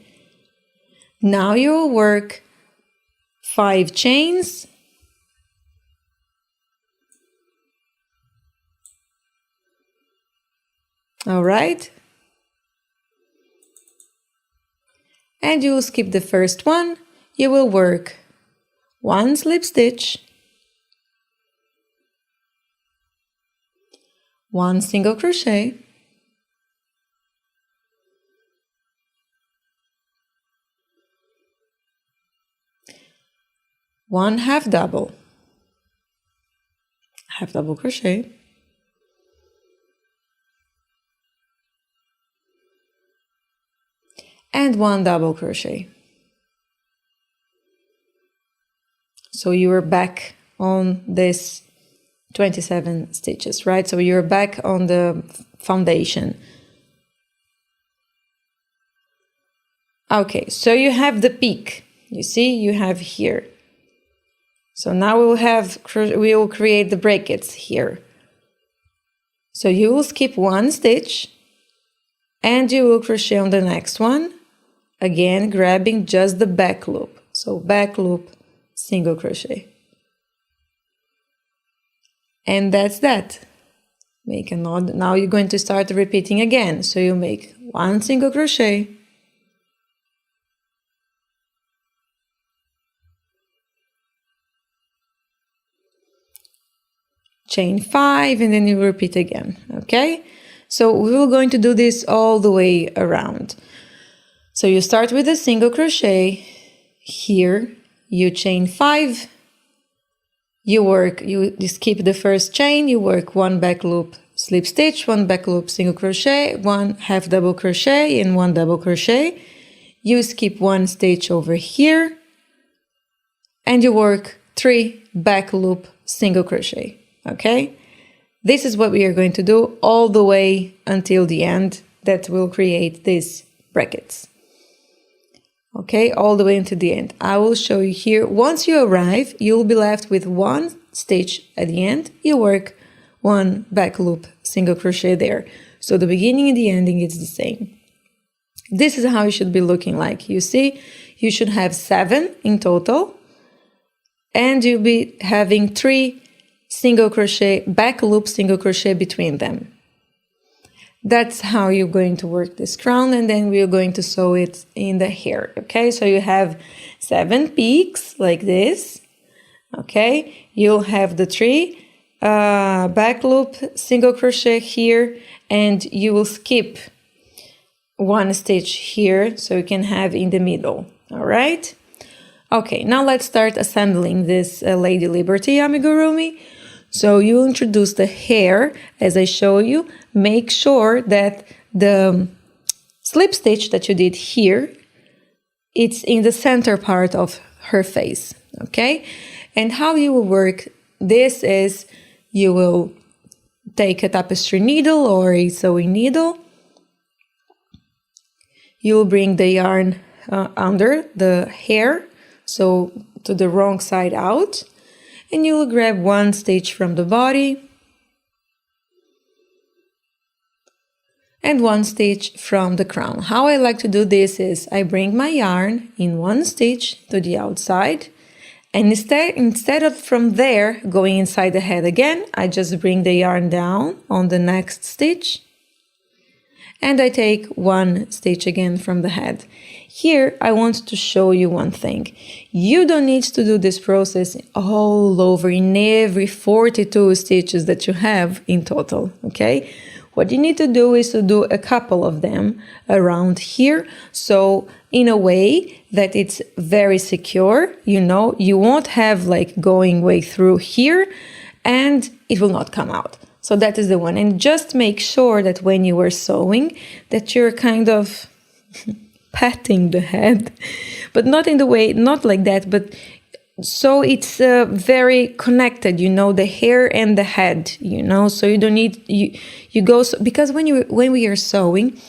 Now you'll work 5 chains. All right, and you will skip the first one. You will work 1 slip stitch, 1 single crochet, 1 half double crochet, and 1 double crochet. So you are back on this 27 stitches, right? So you're back on the foundation. Okay, so you have the peak. You see, you have here. So now we will create the brackets here. So you will skip one stitch and you will crochet on the next one, again grabbing just the back loop. So back loop, single crochet. And that's that. Make a knot. Now you're going to start repeating again. So you make one single crochet, chain 5, and then you repeat again. Okay, so we're going to do this all the way around. So you start with a single crochet here, you chain 5, you skip the first chain, you work one back loop slip stitch, one back loop single crochet, one half double crochet and one double crochet. You skip one stitch over here and you work 3 back loop single crochet. Okay, this is what we are going to do all the way until the end. That will create these brackets. Okay, all the way until the end. I will show you here. Once you arrive, you'll be left with one stitch at the end. You work one back loop single crochet there. So the beginning and the ending is the same. This is how it should be looking like. You see, you should have 7 in total, and you'll be having 3 single crochet, back loop single crochet between them. That's how you're going to work this crown, and then we're going to sew it in the hair. Okay, so you have 7 peaks like this. Okay, you'll have the 3 back loop single crochet here, and you will skip one stitch here so you can have in the middle. All right. Okay, now let's start assembling this Lady Liberty amigurumi. So you introduce the hair as I show you. Make sure that the slip stitch that you did here, it's in the center part of her face, okay? And how you will work this is you will take a tapestry needle or a sewing needle. You will bring the yarn under the hair, so to the wrong side out. And you will grab one stitch from the body and one stitch from the crown. How I like to do this is I bring my yarn in one stitch to the outside, and instead of from there going inside the head again, I just bring the yarn down on the next stitch and I take one stitch again from the head. Here, I want to show you one thing. You don't need to do this process all over in every 42 stitches that you have in total, okay? What you need to do is to do a couple of them around here, so in a way that it's very secure, you know, you won't have like going way through here and it will not come out. So that is the one. And just make sure that when you are sewing that you're kind of patting the head, but not in the way, not like that, but so it's very connected, you know, the hair and the head, you know, so you don't need, you go, so, because when we are sewing,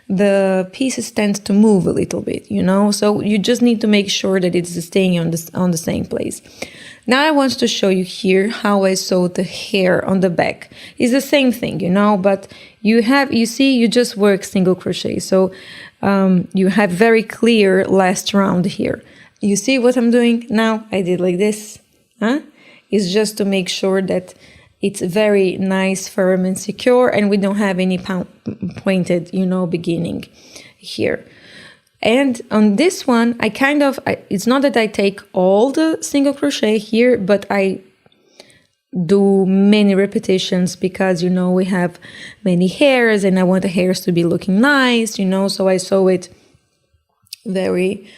the pieces tend to move a little bit, you know, so you just need to make sure that it's staying on the same place. Now I want to show you here how I sew the hair on the back. It's the same thing, you know, but you see, you just work single crochet. So you have very clear last round here. You see what I'm doing now? I did like this. It's just to make sure that it's very nice, firm and secure, and we don't have any pointed, you know, beginning here. And on this one, it's not that I take all the single crochet here, but I do many repetitions because, you know, we have many hairs and I want the hairs to be looking nice, you know, so I sew it very,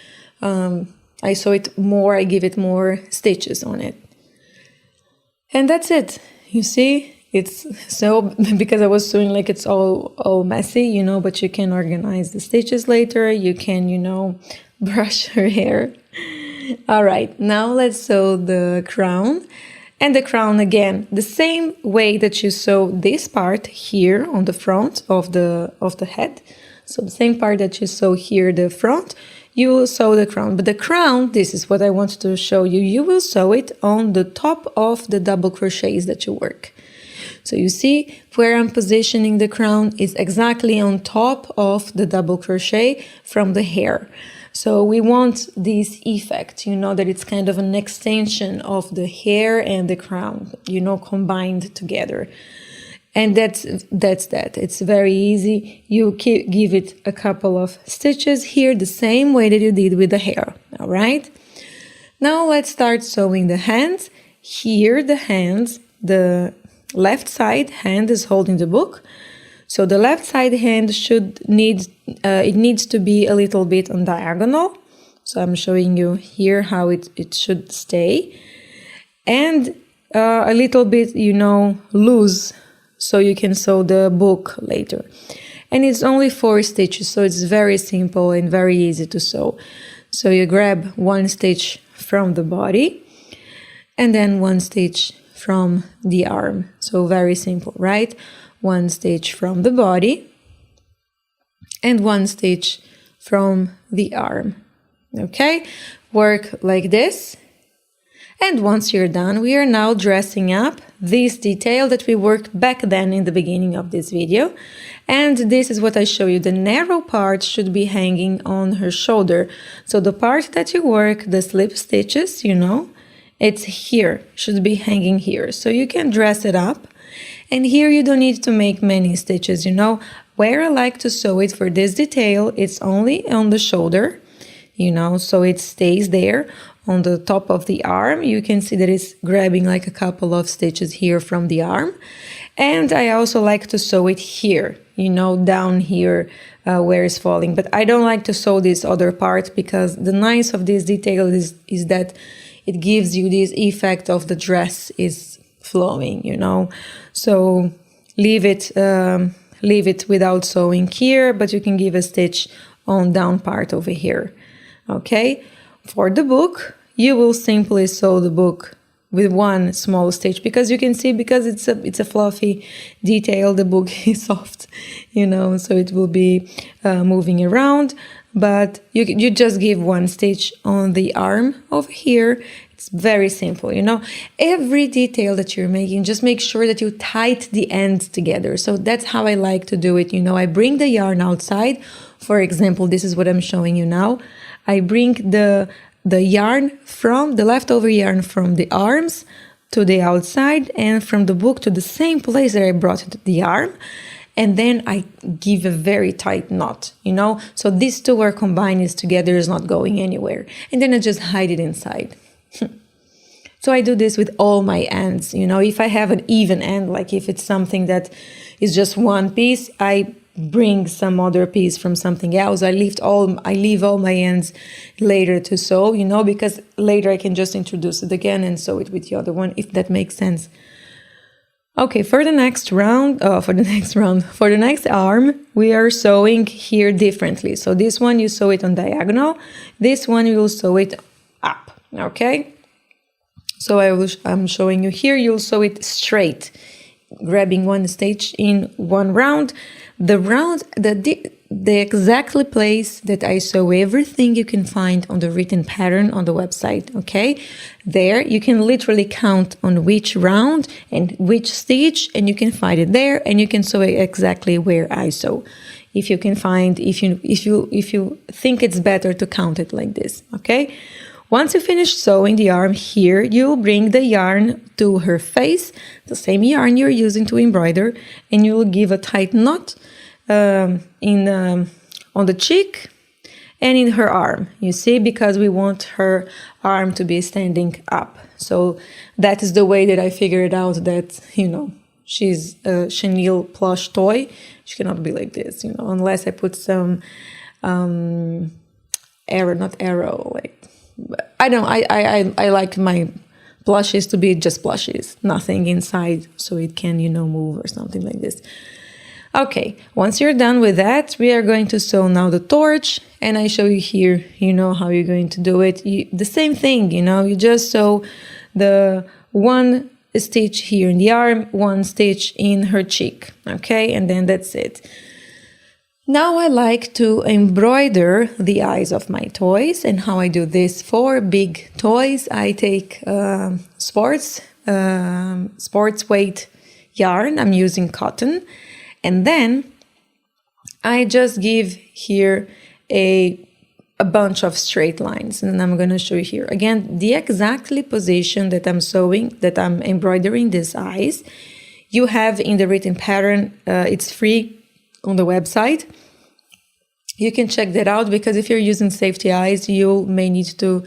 I sew it more, I give it more stitches on it. And that's it. You see, it's so, because I was sewing like it's all messy, you know, but you can organize the stitches later. You can, you know, brush her hair. All right, now let's sew the crown. And the crown again, the same way that you sew this part here on the front of the head. So the same part that you sew here, the front, you will sew the crown. But the crown, this is what I want to show you, you will sew it on the top of the double crochets that you work. So you see where I'm positioning the crown is exactly on top of the double crochet from the hair. So we want this effect, you know, that it's kind of an extension of the hair and the crown, you know, combined together. And that's that. It's very easy. You give it a couple of stitches here, the same way that you did with the hair, all right? Now let's start sewing the hands. Here the hands, the left side hand is holding the book. So the left side hand it needs to be a little bit on diagonal. So I'm showing you here how it should stay. And a little bit, you know, loose, so you can sew the book later. And it's only 4 stitches, so it's very simple and very easy to sew. So you grab 1 stitch from the body and then 1 stitch from the arm. So very simple, right? 1 stitch from the body and 1 stitch from the arm. Okay, work like this. And once you're done, we are now dressing up this detail that we worked back then in the beginning of this video. And this is what I show you. The narrow part should be hanging on her shoulder. So the part that you work, the slip stitches, you know, it's here, should be hanging here. So you can dress it up. And here you don't need to make many stitches, you know. Where I like to sew it for this detail, it's only on the shoulder, you know, so it stays there on the top of the arm. You can see that it's grabbing like a couple of stitches here from the arm. And I also like to sew it here, you know, down here where it's falling. But I don't like to sew this other part because the nice of this detail is that it gives you this effect of the dress is flowing, you know. So leave it without sewing here, but you can give a stitch on down part over here. Okay, for the book, you will simply sew the book with 1 small stitch, because you can see, because it's a fluffy detail, the book is soft, you know, so it will be moving around. But you just give 1 stitch on the arm over here. It's very simple, you know. Every detail that you're making, just make sure that you tight the ends together. So that's how I like to do it, you know. I bring the yarn outside. For example, this is what I'm showing you now. I bring the yarn from the leftover yarn from the arms to the outside, and from the book to the same place that I brought the arm. And then I give a very tight knot, you know. So these two are combined together, is not going anywhere. And then I just hide it inside. So I do this with all my ends, you know. If I have an even end, like if it's something that is just 1 piece, I bring some other piece from something else. I leave all my ends later to sew, you know, because later I can just introduce it again and sew it with the other one, if that makes sense. Okay, for the next arm, we are sewing here differently. So this one you sew it on diagonal, this one you will sew it up, okay? So I'm showing you here, you'll sew it straight, grabbing 1 stitch in 1 round. The exactly place that I sew everything you can find on the written pattern on the website, okay? There you can literally count on which round and which stitch, and you can find it there, and you can sew it exactly where I sew. If you think it's better to count it like this, okay? Once you finish sewing the arm here, you'll bring the yarn to her face, the same yarn you're using to embroider, and you'll give a tight knot on the cheek and in her arm, you see, because we want her arm to be standing up. So that is the way that I figured out that, you know, she's a chenille plush toy. She cannot be like this, you know, unless I put some I like my plushies to be just plushies, nothing inside, so it can, you know, move or something like this. Okay, once you're done with that, we are going to sew now the torch, and I show you here, you know how you're going to do it. The same thing, you know, you just sew the one stitch here in the arm, one stitch in her cheek, okay, and then that's it. Now I like to embroider the eyes of my toys, and how I do this for big toys, I take sports weight yarn, I'm using cotton, and then I just give here a bunch of straight lines, and I'm going to show you here again the exactly position that I'm sewing, that I'm embroidering these eyes. You have in the written pattern, it's free on the website. You can check that out, because if you're using safety eyes, you may need to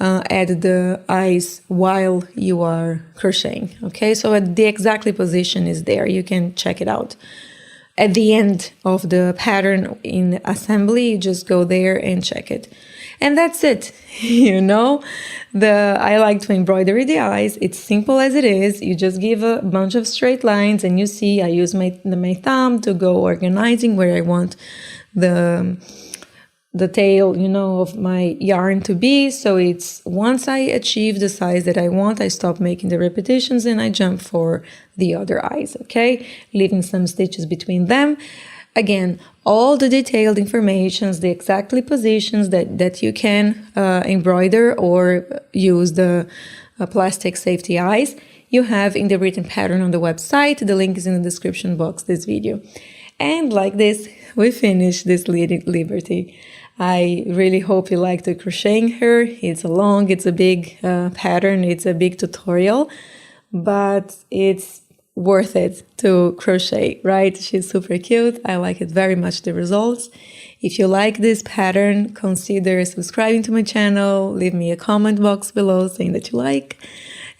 add the eyes while you are crocheting. Okay, so the exactly position is there. You can check it out. At the end of the pattern in assembly, you just go there and check it. And that's it. You know, I like to embroider the eyes. It's simple as it is. You just give a bunch of straight lines, and you see I use my thumb to go organizing where I want the tail, you know, of my yarn to be. So it's once I achieve the size that I want, I stop making the repetitions and I jump for the other eyes, okay? Leaving some stitches between them. Again, all the detailed informations, the exactly positions that you can embroider or use the plastic safety eyes, you have in the written pattern on the website. The link is in the description box this video. And like this, we finish this Lady Liberty. I really hope you like the crocheting her. It's a big pattern, it's a big tutorial, but it's worth it to crochet, right? She's super cute. I like it very much, the results. If you like this pattern, consider subscribing to my channel, leave me a comment box below saying that you like,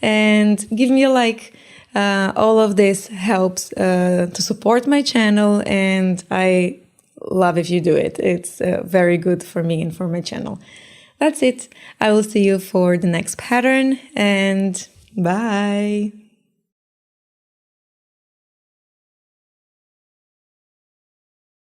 and give me a like. All of this helps to support my channel, and I love if you do it. It's very good for me and for my channel. That's it. I will see you for the next pattern, and bye.